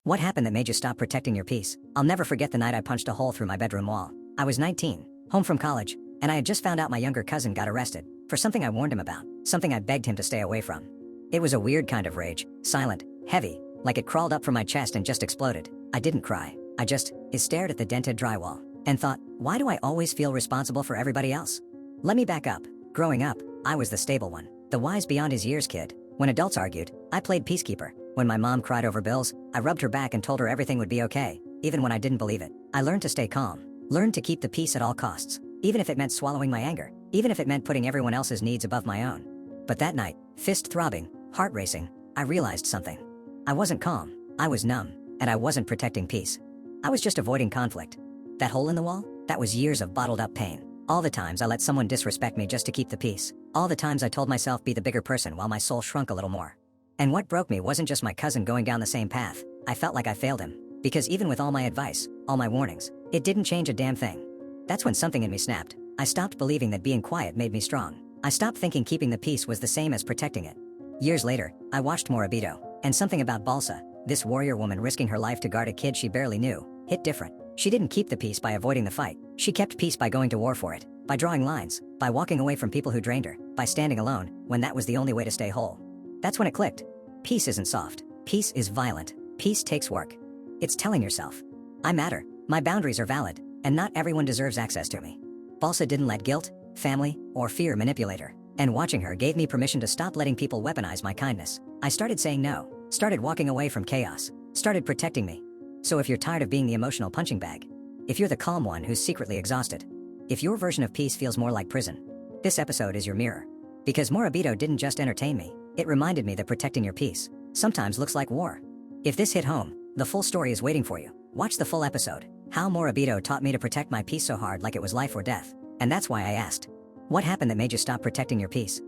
What happened that made you stop protecting your peace? I'll never forget the night I punched a hole through my bedroom wall. I was 19, home from college, and I had just found out my younger cousin got arrested for something I warned him about, something I begged him to stay away from. It was a weird kind of rage, silent, heavy, like it crawled up from my chest and just exploded. I didn't cry. I just stared at the dented drywall and thought, why do I always feel responsible for everybody else? Let me back up. Growing up, I was the stable one, the wise beyond his years kid. When adults argued, I played peacekeeper. When my mom cried over bills, I rubbed her back and told her everything would be okay, even when I didn't believe it. I learned to stay calm, learned to keep the peace at all costs, even if it meant swallowing my anger, even if it meant putting everyone else's needs above my own. But that night, fist throbbing, heart racing, I realized something. I wasn't calm, I was numb, and I wasn't protecting peace. I was just avoiding conflict. That hole in the wall? That was years of bottled up pain. All the times I let someone disrespect me just to keep the peace. All the times I told myself be the bigger person while my soul shrunk a little more. And what broke me wasn't just my cousin going down the same path. I felt like I failed him. Because even with all my advice, all my warnings, it didn't change a damn thing. That's when something in me snapped. I stopped believing that being quiet made me strong. I stopped thinking keeping the peace was the same as protecting it. Years later, I watched Moribito, and something about Balsa, this warrior woman risking her life to guard a kid she barely knew, hit different. She didn't keep the peace by avoiding the fight. She kept peace by going to war for it, by drawing lines, by walking away from people who drained her, by standing alone when that was the only way to stay whole. That's when it clicked. Peace isn't soft. Peace is violent. Peace takes work. It's telling yourself, I matter, my boundaries are valid, and not everyone deserves access to me. Balsa didn't let guilt, family, or fear manipulate her, and watching her gave me permission to stop letting people weaponize my kindness. I started saying no, started walking away from chaos, started protecting me. So if you're tired of being the emotional punching bag, if you're the calm one who's secretly exhausted, if your version of peace feels more like prison, this episode is your mirror. Because Moribito didn't just entertain me, it reminded me that protecting your peace sometimes looks like war. If this hit home, the full story is waiting for you. Watch the full episode, How Moribito Taught Me to Protect My Peace So Hard Like It Was Life or Death. And that's why I asked, what happened that made you stop protecting your peace?